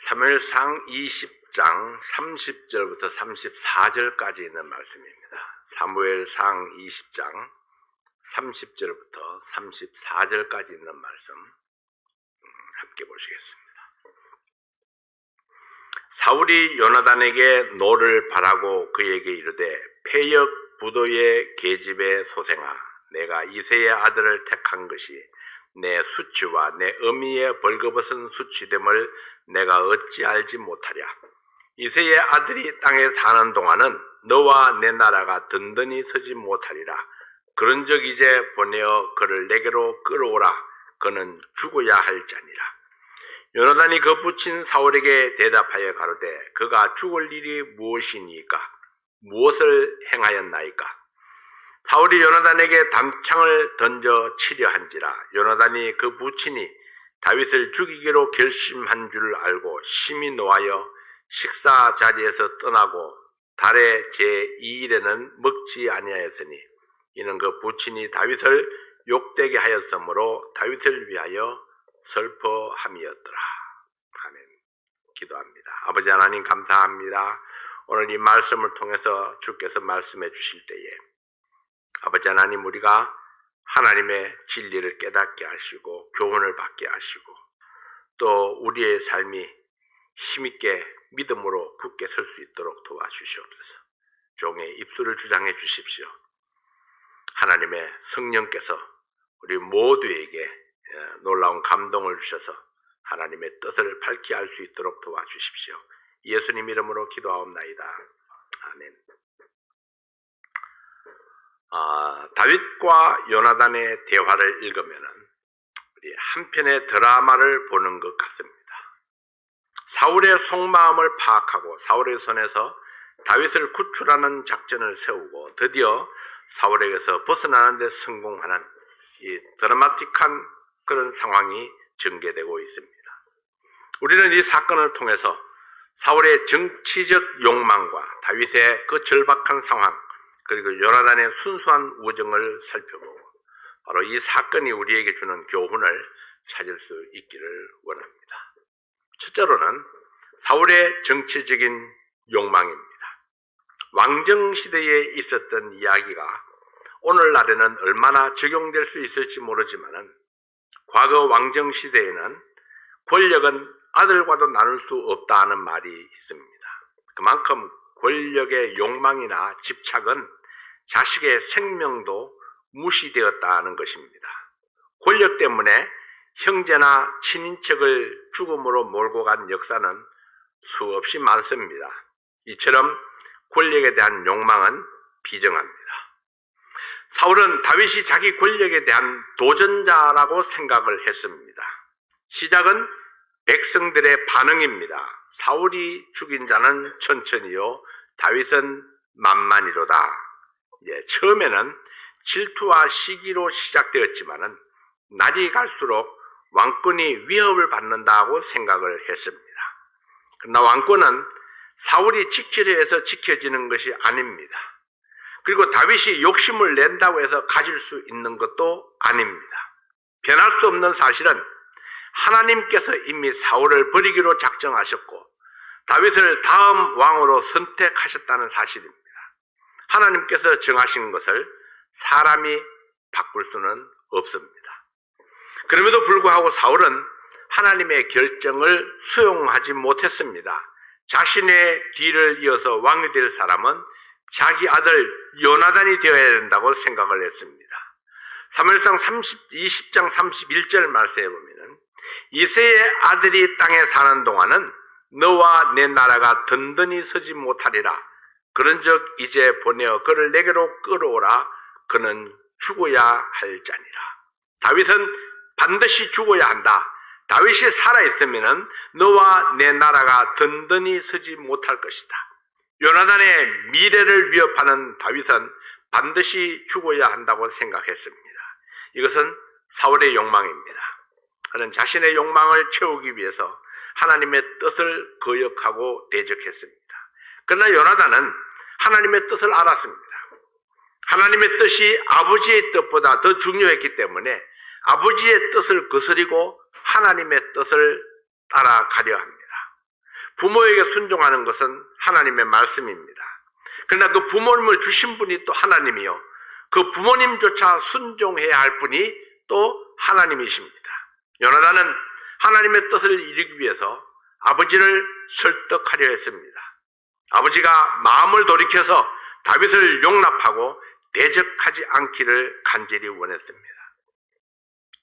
사무엘상 20장 30절부터 34절까지 있는 말씀입니다. 사무엘상 20장 30절부터 34절까지 있는 말씀 함께 보시겠습니다. 사울이 요나단에게 노를 바라고 그에게 이르되 패역 부도의 계집의 소생아, 내가 이새의 아들을 택한 것이 내 수치와 내 어미의 벌거벗은 수치됨을 내가 어찌 알지 못하랴. 이새의 아들이 땅에 사는 동안은 너와 내 나라가 든든히 서지 못하리라. 그런즉 이제 보내어 그를 내게로 끌어오라. 그는 죽어야 할 자니라. 요나단이 그 부친 사울에게 대답하여 가로되 그가 죽을 일이 무엇이니까? 무엇을 행하였나이까? 사울이 요나단에게 단창을 던져 치려 한지라. 요나단이 그 부친이 다윗을 죽이기로 결심한 줄 알고 심히 노하여 식사 자리에서 떠나고 달의 제2일에는 먹지 아니하였으니 이는 그 부친이 다윗을 욕되게 하였으므로 다윗을 위하여 슬퍼함이었더라. 아멘. 기도합니다. 아버지 하나님 감사합니다. 오늘 이 말씀을 통해서 주께서 말씀해 주실 때에 아버지 하나님, 우리가 하나님의 진리를 깨닫게 하시고 교훈을 받게 하시고 또 우리의 삶이 힘있게 믿음으로 굳게 설 수 있도록 도와주시옵소서. 종의 입술을 주장해 주십시오. 하나님의 성령께서 우리 모두에게 놀라운 감동을 주셔서 하나님의 뜻을 밝히 알 수 있도록 도와주십시오. 예수님 이름으로 기도하옵나이다. 아멘. 다윗과 요나단의 대화를 읽으면 우리 한 편의 드라마를 보는 것 같습니다. 사울의 속마음을 파악하고 사울의 손에서 다윗을 구출하는 작전을 세우고 드디어 사울에게서 벗어나는 데 성공하는 이 드라마틱한 그런 상황이 전개되고 있습니다. 우리는 이 사건을 통해서 사울의 정치적 욕망과 다윗의 그 절박한 상황 그리고 요나단의 순수한 우정을 살펴보고 바로 이 사건이 우리에게 주는 교훈을 찾을 수 있기를 원합니다. 첫째로는 사울의 정치적인 욕망입니다. 왕정시대에 있었던 이야기가 오늘날에는 얼마나 적용될 수 있을지 모르지만 과거 왕정시대에는 권력은 아들과도 나눌 수 없다는 말이 있습니다. 그만큼 권력의 욕망이나 집착은 자식의 생명도 무시되었다는 것입니다. 권력 때문에 형제나 친인척을 죽음으로 몰고 간 역사는 수없이 많습니다. 이처럼 권력에 대한 욕망은 비정합니다. 사울은 다윗이 자기 권력에 대한 도전자라고 생각을 했습니다. 시작은 백성들의 반응입니다. 사울이 죽인 자는 천천히요 다윗은 만만히로다. 처음에는 질투와 시기로 시작되었지만 날이 갈수록 왕권이 위협을 받는다고 생각을 했습니다. 그러나 왕권은 사울이 지키려 해서 지켜지는 것이 아닙니다. 그리고 다윗이 욕심을 낸다고 해서 가질 수 있는 것도 아닙니다. 변할 수 없는 사실은 하나님께서 이미 사울을 버리기로 작정하셨고 다윗을 다음 왕으로 선택하셨다는 사실입니다. 하나님께서 정하신 것을 사람이 바꿀 수는 없습니다. 그럼에도 불구하고 사울은 하나님의 결정을 수용하지 못했습니다. 자신의 뒤를 이어서 왕이 될 사람은 자기 아들 요나단이 되어야 된다고 생각을 했습니다. 사무엘상 20장 31절 말씀에 보면 이새의 아들이 땅에 사는 동안은 너와 내 나라가 든든히 서지 못하리라. 그런즉 이제 보내어 그를 내게로 끌어오라. 그는 죽어야 할 자니라. 다윗은 반드시 죽어야 한다. 다윗이 살아있으면 너와 내 나라가 든든히 서지 못할 것이다. 요나단의 미래를 위협하는 다윗은 반드시 죽어야 한다고 생각했습니다. 이것은 사울의 욕망입니다. 그는 자신의 욕망을 채우기 위해서 하나님의 뜻을 거역하고 대적했습니다. 그러나 요나단은 하나님의 뜻을 알았습니다. 하나님의 뜻이 아버지의 뜻보다 더 중요했기 때문에 아버지의 뜻을 거스리고 하나님의 뜻을 따라가려 합니다. 부모에게 순종하는 것은 하나님의 말씀입니다. 그러나 그 부모님을 주신 분이 또 하나님이요, 그 부모님조차 순종해야 할 분이 또 하나님이십니다. 요나단은 하나님의 뜻을 이루기 위해서 아버지를 설득하려 했습니다. 아버지가 마음을 돌이켜서 다윗을 용납하고 대적하지 않기를 간절히 원했습니다.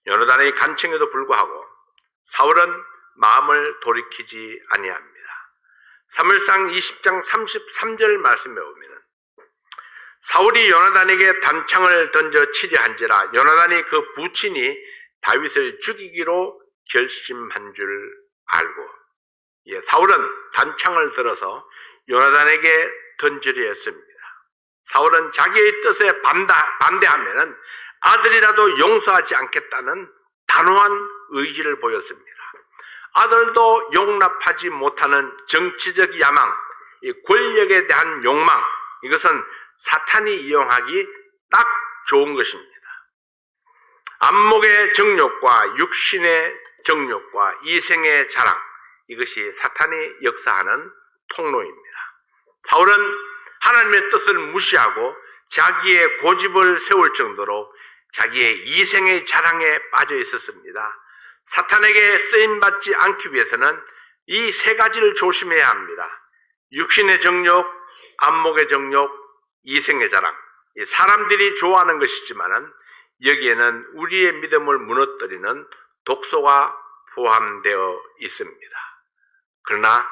요나단의 간청에도 불구하고 사울은 마음을 돌이키지 아니합니다. 사무엘상 20장 33절 말씀에 보면 사울이 요나단에게 단창을 던져 치려 한지라 요나단이 그 부친이 다윗을 죽이기로 결심한 줄 알고, 사울은 단창을 들어서 요나단에게 던지려 했습니다. 사울은 자기의 뜻에 반대하면 아들이라도 용서하지 않겠다는 단호한 의지를 보였습니다. 아들도 용납하지 못하는 정치적 야망, 이 권력에 대한 욕망, 이것은 사탄이 이용하기 딱 좋은 것입니다. 안목의 정욕과 육신의 정욕과 이생의 자랑, 이것이 사탄이 역사하는 통로입니다. 사울은 하나님의 뜻을 무시하고 자기의 고집을 세울 정도로 자기의 이생의 자랑에 빠져 있었습니다. 사탄에게 쓰임받지 않기 위해서는 이 세 가지를 조심해야 합니다. 육신의 정욕, 안목의 정욕, 이생의 자랑. 사람들이 좋아하는 것이지만은 여기에는 우리의 믿음을 무너뜨리는 독소가 포함되어 있습니다. 그러나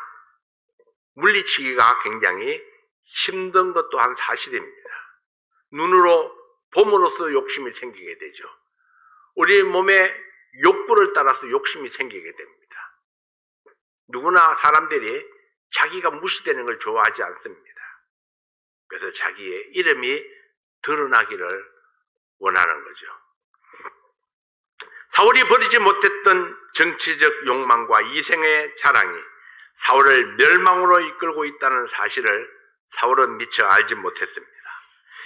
물리치기가 굉장히 힘든 것 또한 사실입니다. 눈으로 봄으로써 욕심이 생기게 되죠. 우리 몸에 욕구를 따라서 욕심이 생기게 됩니다. 누구나 사람들이 자기가 무시되는 걸 좋아하지 않습니다. 그래서 자기의 이름이 드러나기를 원하는 거죠. 사울이 버리지 못했던 정치적 욕망과 이생의 자랑이 사울을 멸망으로 이끌고 있다는 사실을 사울은 미처 알지 못했습니다.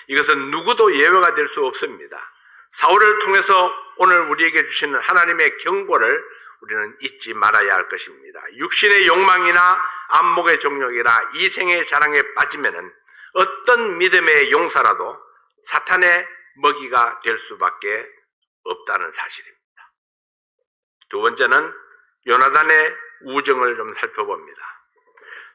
이것은 누구도 예외가 될 수 없습니다. 사울을 통해서 오늘 우리에게 주시는 하나님의 경고를 우리는 잊지 말아야 할 것입니다. 육신의 욕망이나 안목의 정욕이나 이생의 자랑에 빠지면은 어떤 믿음의 용사라도 사탄의 먹이가 될 수밖에 없다는 사실입니다. 두 번째는 요나단의 우정을 좀 살펴봅니다.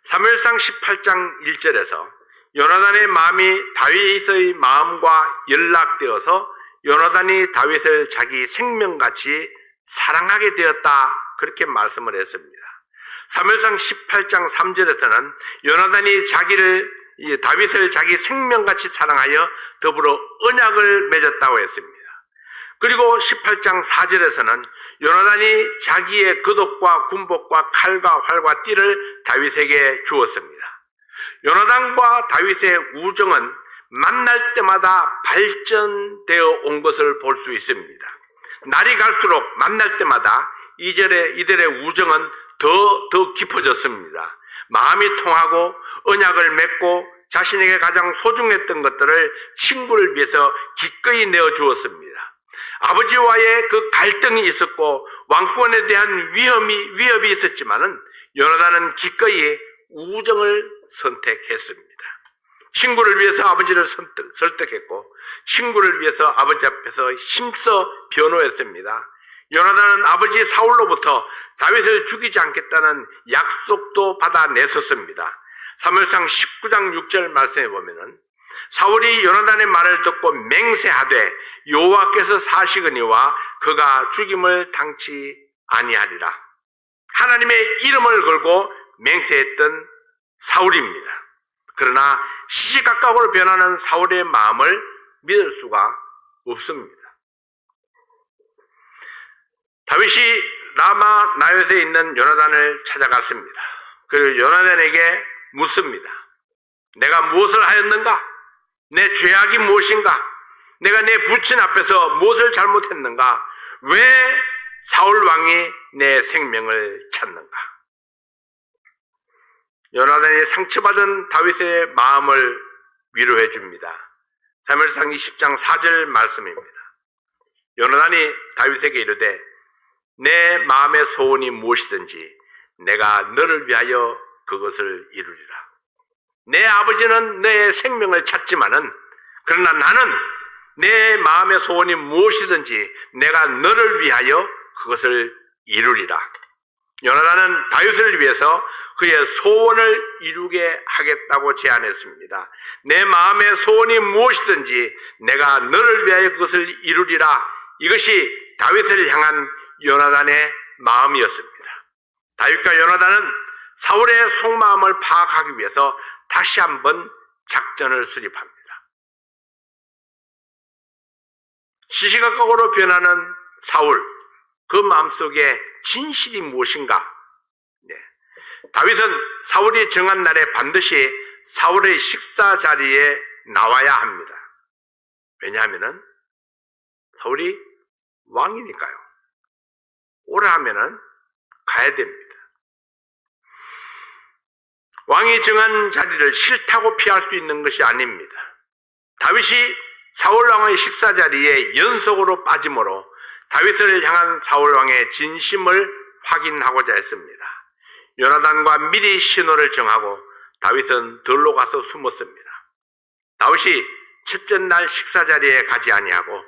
사무엘상 18장 1절에서 요나단의 마음이 다윗의 마음과 연락되어서 요나단이 다윗을 자기 생명같이 사랑하게 되었다, 그렇게 말씀을 했습니다. 사무엘상 18장 3절에서는 요나단이 다윗을 자기 생명같이 사랑하여 더불어 언약을 맺었다고 했습니다. 그리고 18장 4절에서는 요나단이 자기의 겉옷과 군복과 칼과 활과 띠를 다윗에게 주었습니다. 요나단과 다윗의 우정은 만날 때마다 발전되어 온 것을 볼 수 있습니다. 날이 갈수록 만날 때마다 이들의 우정은 더 깊어졌습니다. 마음이 통하고 언약을 맺고 자신에게 가장 소중했던 것들을 친구를 위해서 기꺼이 내어주었습니다. 아버지와의 그 갈등이 있었고 왕권에 대한 위협이 있었지만은 요나단은 기꺼이 우정을 선택했습니다. 친구를 위해서 아버지를 설득했고 친구를 위해서 아버지 앞에서 힘써 변호했습니다. 요나단은 아버지 사울로부터 다윗을 죽이지 않겠다는 약속도 받아냈었습니다. 사무엘상 19장 6절 말씀에 보면은 사울이 요나단의 말을 듣고 맹세하되 여호와께서 사시거니와 그가 죽임을 당치 아니하리라. 하나님의 이름을 걸고 맹세했던 사울입니다. 그러나 시시각각으로 변하는 사울의 마음을 믿을 수가 없습니다. 다윗이 라마 나요스에 있는 요나단을 찾아갔습니다. 그리고 요나단에게 묻습니다. 내가 무엇을 하였는가? 내 죄악이 무엇인가? 내가 내 부친 앞에서 무엇을 잘못했는가? 왜 사울 왕이 내 생명을 찾는가? 요나단이 상처받은 다윗의 마음을 위로해 줍니다. 사무엘상 20장 4절 말씀입니다. 요나단이 다윗에게 이르되 내 마음의 소원이 무엇이든지 내가 너를 위하여 그것을 이루리라. 내 아버지는 내 생명을 찾지만은 그러나 나는 내 마음의 소원이 무엇이든지 내가 너를 위하여 그것을 이루리라. 요나단은 다윗을 위해서 그의 소원을 이루게 하겠다고 제안했습니다. 내 마음의 소원이 무엇이든지 내가 너를 위하여 그것을 이루리라. 이것이 다윗을 향한 요나단의 마음이었습니다. 다윗과 요나단은 사울의 속마음을 파악하기 위해서 다시 한번 작전을 수립합니다. 시시각각으로 변하는 사울, 그 마음속에 진실이 무엇인가? 다윗은 사울이 정한 날에 반드시 사울의 식사 자리에 나와야 합니다. 왜냐하면 사울이 왕이니까요. 오라 하면은 가야 됩니다. 왕이 정한 자리를 싫다고 피할 수 있는 것이 아닙니다. 다윗이 사울 왕의 식사 자리에 연속으로 빠짐으로 다윗을 향한 사울 왕의 진심을 확인하고자 했습니다. 요나단과 미리 신호를 정하고 다윗은 들로 가서 숨었습니다. 다윗이 첫째 날 식사 자리에 가지 아니하고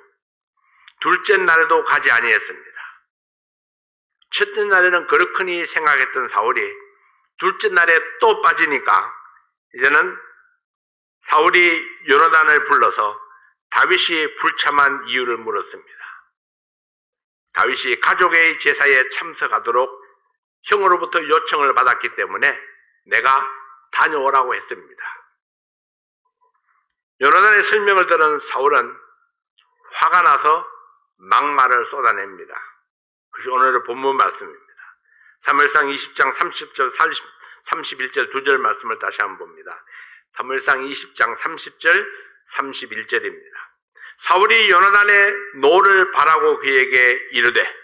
둘째 날에도 가지 아니했습니다. 첫째 날에는 그렇거니 생각했던 사울이 둘째 날에 또 빠지니까 이제는 사울이 요나단을 불러서 다윗이 불참한 이유를 물었습니다. 다윗이 가족의 제사에 참석하도록 형으로부터 요청을 받았기 때문에 내가 다녀오라고 했습니다. 요나단의 설명을 들은 사울은 화가 나서 막말을 쏟아냅니다. 그것이 오늘의 본문 말씀입니다. 사무엘상 20장 30절, 31절 두 절 말씀을 다시 한번 봅니다. 사무엘상 20장 30절, 31절입니다. 사울이 요나단의 노를 바라고 그에게 이르되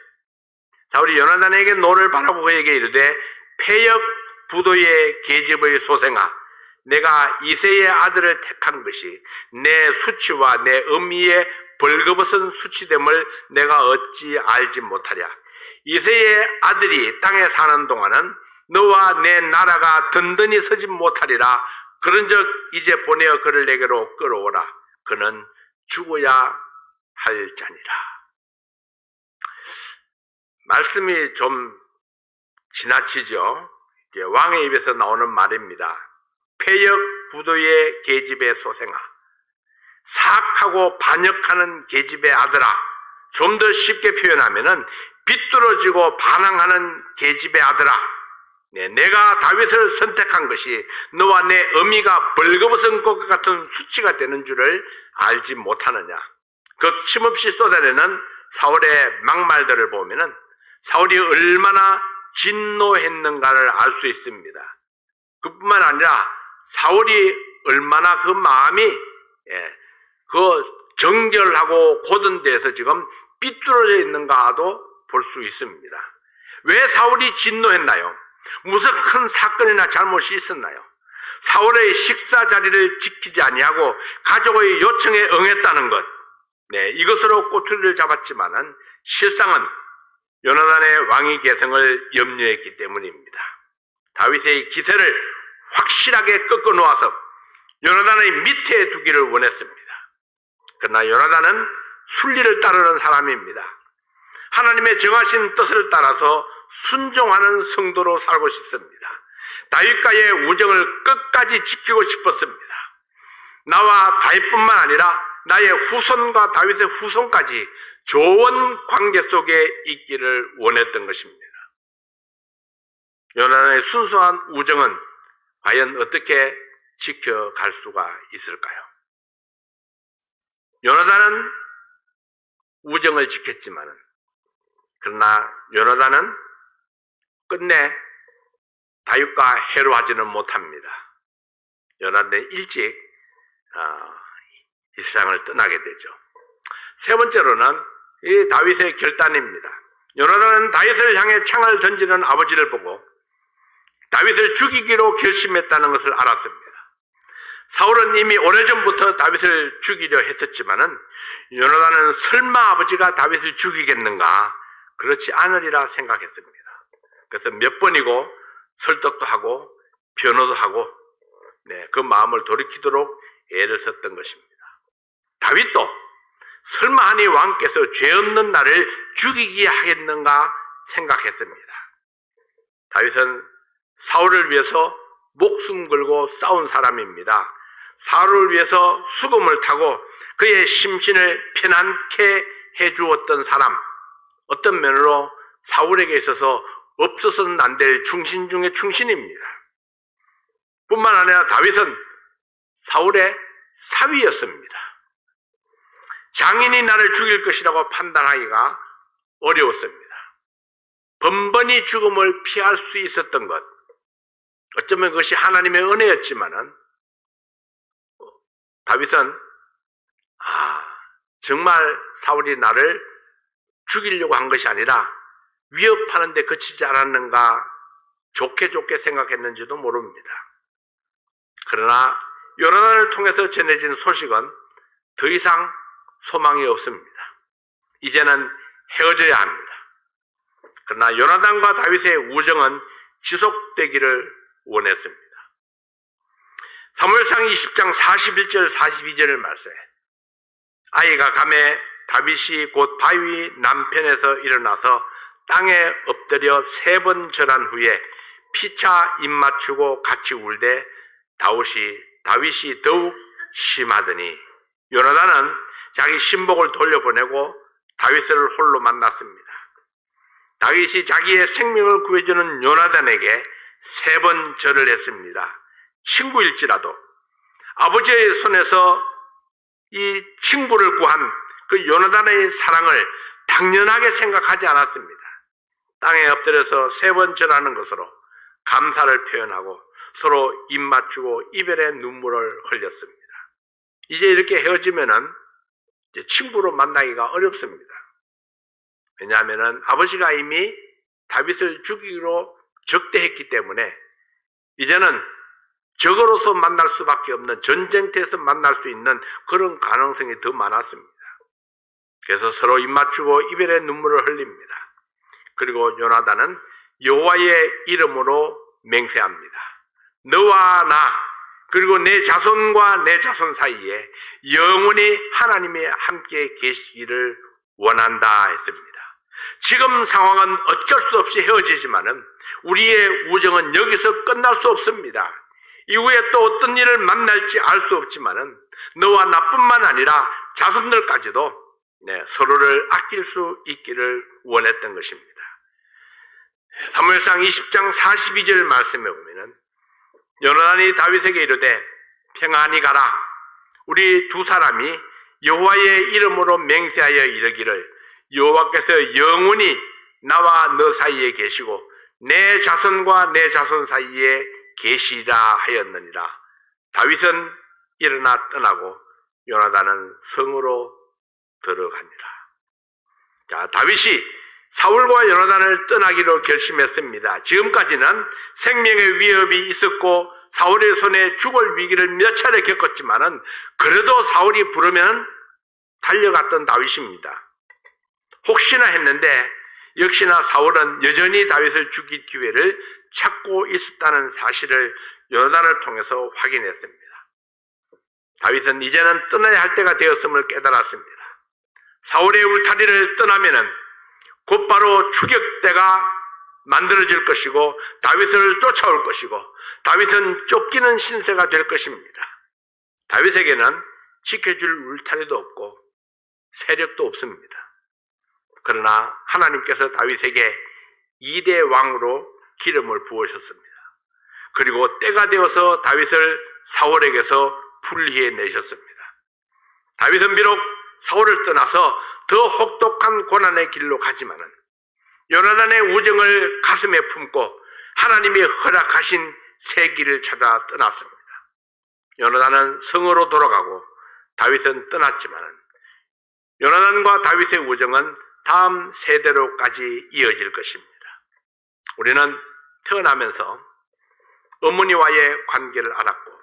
사울이 요나단에게 노를 바라고 그에게 이르되 패역 부도의 계집의 소생아 내가 이새의 아들을 택한 것이 내 수치와 내 음미의 벌거벗은 수치됨을 내가 어찌 알지 못하랴. 이새의 아들이 땅에 사는 동안은 너와 내 나라가 든든히 서지 못하리라. 그런즉 이제 보내어 그를 내게로 끌어오라. 그는 죽어야 할 자니라. 말씀이 좀 지나치죠. 왕의 입에서 나오는 말입니다. 패역 부도의 계집의 소생아, 사악하고 반역하는 계집의 아들아. 좀 더 쉽게 표현하면은 비뚤어지고 반항하는 계집의 아들아. 내가 다윗을 선택한 것이 너와 내 어미가 벌거벗은 것과 같은 수치가 되는 줄을 알지 못하느냐. 거침없이 쏟아내는 사울의 막말들을 보면은 사울이 얼마나 진노했는가를 알 수 있습니다. 그뿐만 아니라 사울이 얼마나 그 마음이 그 정결하고 고든 데에서 지금 삐뚤어져 있는가도 볼 수 있습니다. 왜 사울이 진노했나요? 무슨 큰 사건이나 잘못이 있었나요? 사울의 식사 자리를 지키지 아니하고 가족의 요청에 응했다는 것, 이것으로 꼬투리를 잡았지만은 실상은 요나단의 왕위 계승을 염려했기 때문입니다. 다윗의 기세를 확실하게 꺾어 놓아서 요나단의 밑에 두기를 원했습니다. 그러나 요나단은 순리를 따르는 사람입니다. 하나님의 정하신 뜻을 따라서 순종하는 성도로 살고 싶습니다. 다윗과의 우정을 끝까지 지키고 싶었습니다. 나와 다윗뿐만 아니라 나의 후손과 다윗의 후손까지 좋은 관계 속에 있기를 원했던 것입니다. 요나단의 순수한 우정은 과연 어떻게 지켜갈 수가 있을까요? 요나단은 우정을 지켰지만 그러나 요나단은 끝내 다윗과 해로하지는 못합니다. 요나단은 일찍 이 세상을 떠나게 되죠. 세 번째로는 이 다윗의 결단입니다. 요나단은 다윗을 향해 창을 던지는 아버지를 보고 다윗을 죽이기로 결심했다는 것을 알았습니다. 사울은 이미 오래전부터 다윗을 죽이려 했었지만은 요나단은 설마 아버지가 다윗을 죽이겠는가? 그렇지 않으리라 생각했습니다. 그래서 몇 번이고 설득도 하고 변호도 하고 그 마음을 돌이키도록 애를 썼던 것입니다. 다윗도 설마 하니 왕께서 죄 없는 나를 죽이게 하겠는가 생각했습니다. 다윗은 사울을 위해서 목숨 걸고 싸운 사람입니다. 사울을 위해서 수금을 타고 그의 심신을 편안케 해주었던 사람, 어떤 면으로 사울에게 있어서 없어서는 안 될 충신 중의 충신입니다. 뿐만 아니라 다윗은 사울의 사위였습니다. 장인이 나를 죽일 것이라고 판단하기가 어려웠습니다. 번번이 죽음을 피할 수 있었던 것, 어쩌면 그것이 하나님의 은혜였지만은 다윗은 정말 사울이 나를 죽이려고 한 것이 아니라 위협하는 데 그치지 않았는가 좋게 생각했는지도 모릅니다. 그러나 요나단을 통해서 전해진 소식은 더 이상 소망이 없습니다. 이제는 헤어져야 합니다. 그러나 요나단과 다윗의 우정은 지속되기를 원했습니다. 사무엘상 20장 41절 42절을 말씀해 아이가 감에 다윗이 곧 바위 남편에서 일어나서 땅에 엎드려 3번 절한 후에 피차 입 맞추고 같이 울되 다윗이 더욱 심하더니 요나단은 자기 신복을 돌려보내고 다윗을 홀로 만났습니다. 다윗이 자기의 생명을 구해주는 요나단에게 3번 절을 했습니다. 친구일지라도 아버지의 손에서 이 친구를 구한 그 요나단의 사랑을 당연하게 생각하지 않았습니다. 땅에 엎드려서 3번 절하는 것으로 감사를 표현하고 서로 입 맞추고 이별의 눈물을 흘렸습니다. 이제 이렇게 헤어지면은 친구로 만나기가 어렵습니다. 왜냐하면은 아버지가 이미 다윗을 죽이기로 적대했기 때문에 이제는 적으로서 만날 수밖에 없는, 전쟁터에서 만날 수 있는 그런 가능성이 더 많았습니다. 그래서 서로 입 맞추고 이별의 눈물을 흘립니다. 그리고 요나단은 여호와의 이름으로 맹세합니다. 너와 나 그리고 내 자손과 내 자손 사이에 영원히 하나님이 함께 계시기를 원한다 했습니다. 지금 상황은 어쩔 수 없이 헤어지지만은 우리의 우정은 여기서 끝날 수 없습니다. 이후에 또 어떤 일을 만날지 알 수 없지만은 너와 나뿐만 아니라 자손들까지도 서로를 아낄 수 있기를 원했던 것입니다. 사무엘상 20장 42절 말씀에 보면은 요나단이 다윗에게 이르되 평안히 가라. 우리 두 사람이 여호와의 이름으로 맹세하여 이르기를 여호와께서 영원히 나와 너 사이에 계시고 내 자손과 내 자손 사이에 계시리라 하였느니라. 다윗은 일어나 떠나고 요나단은 성으로 들어가니라. 자, 다윗이 사울과 요나단을 떠나기로 결심했습니다. 지금까지는 생명의 위협이 있었고 사울의 손에 죽을 위기를 몇 차례 겪었지만은 그래도 사울이 부르면 달려갔던 다윗입니다. 혹시나 했는데 역시나 사울은 여전히 다윗을 죽일 기회를 찾고 있었다는 사실을 요나단을 통해서 확인했습니다. 다윗은 이제는 떠나야 할 때가 되었음을 깨달았습니다. 사울의 울타리를 떠나면은 곧바로 추격대가 만들어질 것이고 다윗을 쫓아올 것이고 다윗은 쫓기는 신세가 될 것입니다. 다윗에게는 지켜줄 울타리도 없고 세력도 없습니다. 그러나 하나님께서 다윗에게 2대 왕으로 기름을 부으셨습니다. 그리고 때가 되어서 다윗을 사울에게서 분리해내셨습니다. 다윗은 비록 사울을 떠나서 더 혹독한 고난의 길로 가지만은 요나단의 우정을 가슴에 품고 하나님이 허락하신 새 길을 찾아 떠났습니다. 요나단은 성으로 돌아가고 다윗은 떠났지만은 요나단과 다윗의 우정은 다음 세대로까지 이어질 것입니다. 우리는 태어나면서 어머니와의 관계를 알았고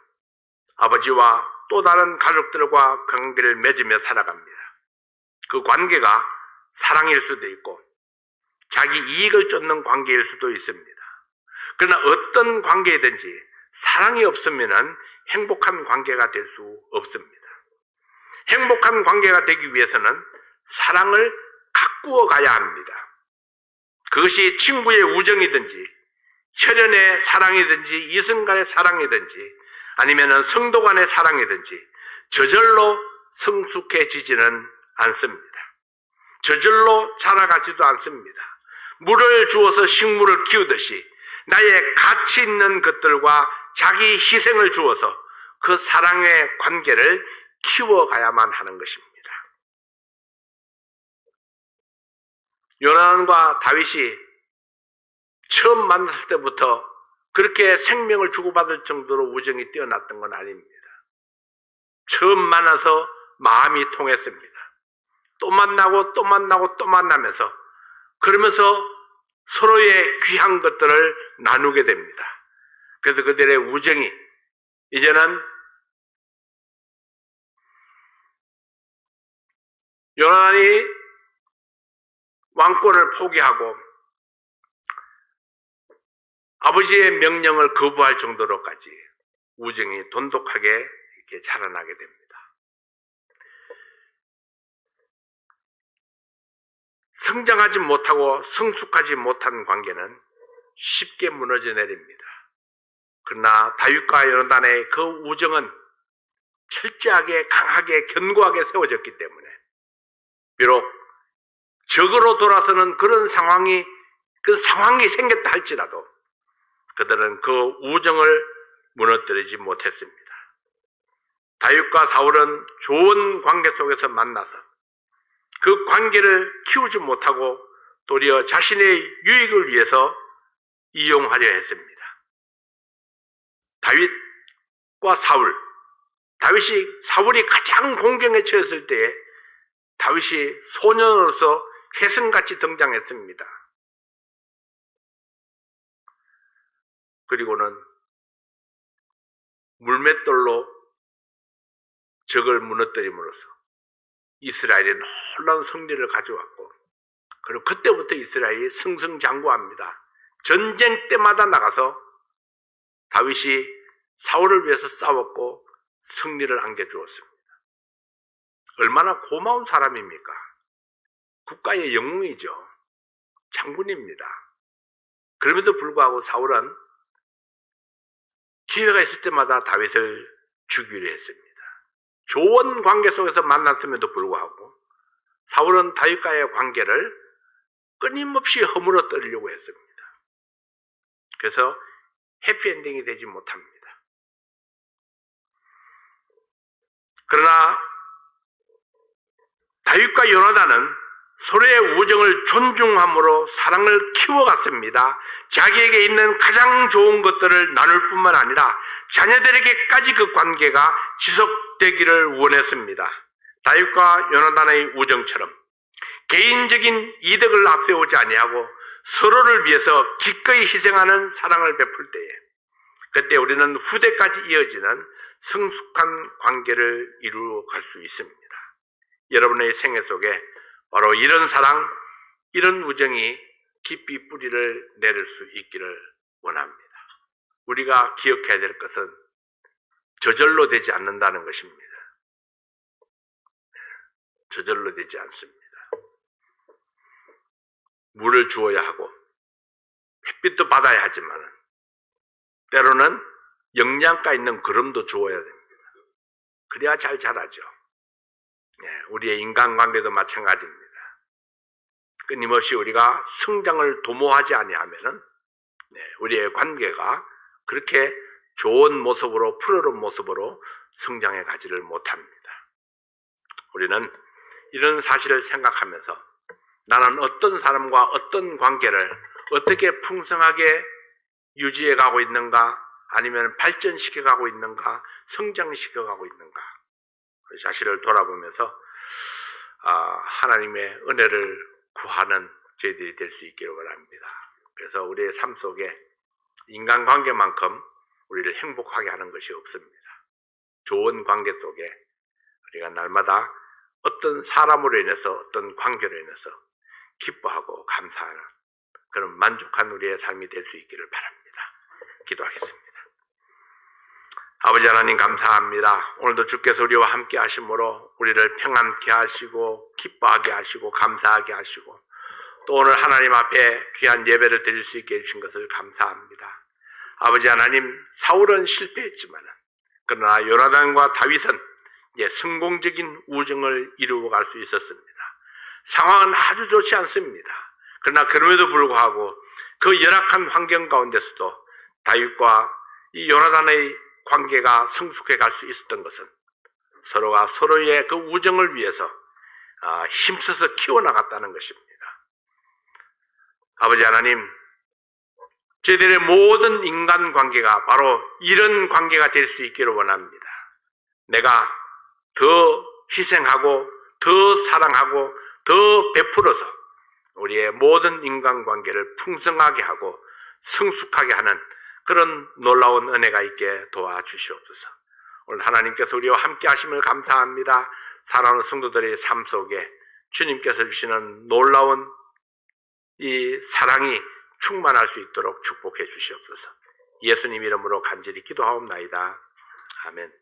아버지와 또 다른 가족들과 관계를 맺으며 살아갑니다. 그 관계가 사랑일 수도 있고 자기 이익을 쫓는 관계일 수도 있습니다. 그러나 어떤 관계이든지 사랑이 없으면 행복한 관계가 될 수 없습니다. 행복한 관계가 되기 위해서는 사랑을 가꾸어 가야 합니다. 그것이 친구의 우정이든지 혈연의 사랑이든지 이승간의 사랑이든지 아니면 성도 간의 사랑이든지 저절로 성숙해지지는 않습니다. 저절로 자라가지도 않습니다. 물을 주어서 식물을 키우듯이 나의 가치 있는 것들과 자기 희생을 주어서 그 사랑의 관계를 키워가야만 하는 것입니다. 요나단과 다윗이 처음 만났을 때부터 그렇게 생명을 주고받을 정도로 우정이 뛰어났던 건 아닙니다. 처음 만나서 마음이 통했습니다. 또 만나고 또 만나고 또 만나면서 그러면서 서로의 귀한 것들을 나누게 됩니다. 그래서 그들의 우정이 이제는 요나단이 왕권을 포기하고 아버지의 명령을 거부할 정도로까지 우정이 돈독하게 이렇게 자라나게 됩니다. 성장하지 못하고 성숙하지 못한 관계는 쉽게 무너져 내립니다. 그러나 다윗과 요나단의 그 우정은 철저하게 강하게 견고하게 세워졌기 때문에 비록 적으로 돌아서는 그런 상황이 생겼다 할지라도 그들은 그 우정을 무너뜨리지 못했습니다. 다윗과 사울은 좋은 관계 속에서 만나서 그 관계를 키우지 못하고 도리어 자신의 유익을 위해서 이용하려 했습니다. 다윗과 사울이 가장 공경에 처했을 때에 다윗이 소년으로서 혜승같이 등장했습니다. 그리고는 물맷돌로 적을 무너뜨림으로써 이스라엘이 놀라운 승리를 가져왔고 그리고 그때부터 이스라엘이 승승장구합니다. 전쟁 때마다 나가서 다윗이 사울을 위해서 싸웠고 승리를 안겨주었습니다. 얼마나 고마운 사람입니까? 국가의 영웅이죠. 장군입니다. 그럼에도 불구하고 사울은 기회가 있을 때마다 다윗을 죽이려 했습니다. 좋은 관계 속에서 만났음에도 불구하고 사울은 다윗과의 관계를 끊임없이 허물어뜨리려고 했습니다. 그래서 해피엔딩이 되지 못합니다. 그러나 다윗과 요나단은 서로의 우정을 존중함으로 사랑을 키워갔습니다. 자기에게 있는 가장 좋은 것들을 나눌 뿐만 아니라 자녀들에게까지 그 관계가 지속되기를 원했습니다. 다윗과 요나단의 우정처럼 개인적인 이득을 앞세우지 아니하고 서로를 위해서 기꺼이 희생하는 사랑을 베풀 때에 그때 우리는 후대까지 이어지는 성숙한 관계를 이루어 갈 수 있습니다. 여러분의 생애 속에 바로 이런 사랑, 이런 우정이 깊이 뿌리를 내릴 수 있기를 원합니다. 우리가 기억해야 될 것은 저절로 되지 않는다는 것입니다. 저절로 되지 않습니다. 물을 주어야 하고 햇빛도 받아야 하지만 때로는 영양가 있는 거름도 주어야 됩니다. 그래야 잘 자라죠. 우리의 인간관계도 마찬가지입니다. 끊임없이 우리가 성장을 도모하지 아니하면은 우리의 관계가 그렇게 좋은 모습으로 푸르른 모습으로 성장해 가지를 못합니다. 우리는 이런 사실을 생각하면서 나는 어떤 사람과 어떤 관계를 어떻게 풍성하게 유지해 가고 있는가 아니면 발전시켜 가고 있는가 성장시켜 가고 있는가 그 자신을 돌아보면서 하나님의 은혜를 구하는 저희들이 될 수 있기를 바랍니다. 그래서 우리의 삶 속에 인간관계만큼 우리를 행복하게 하는 것이 없습니다. 좋은 관계 속에 우리가 날마다 어떤 사람으로 인해서 어떤 관계로 인해서 기뻐하고 감사하는 그런 만족한 우리의 삶이 될 수 있기를 바랍니다. 기도하겠습니다. 아버지 하나님 감사합니다. 오늘도 주께서 우리와 함께 하심으로 우리를 평안케 하시고 기뻐하게 하시고 감사하게 하시고 또 오늘 하나님 앞에 귀한 예배를 드릴 수 있게 해주신 것을 감사합니다. 아버지 하나님, 사울은 실패했지만 그러나 요나단과 다윗은 성공적인 우정을 이루어갈 수 있었습니다. 상황은 아주 좋지 않습니다. 그러나 그럼에도 불구하고 그 열악한 환경 가운데서도 다윗과 이 요나단의 관계가 성숙해 갈 수 있었던 것은 서로가 서로의 그 우정을 위해서 힘써서 키워나갔다는 것입니다. 아버지 하나님, 저희들의 모든 인간관계가 바로 이런 관계가 될 수 있기를 원합니다. 내가 더 희생하고 더 사랑하고 더 베풀어서 우리의 모든 인간관계를 풍성하게 하고 성숙하게 하는 그런 놀라운 은혜가 있게 도와주시옵소서. 오늘 하나님께서 우리와 함께 하심을 감사합니다. 사랑하는 성도들의 삶 속에 주님께서 주시는 놀라운 이 사랑이 충만할 수 있도록 축복해 주시옵소서. 예수님 이름으로 간절히 기도하옵나이다. 아멘.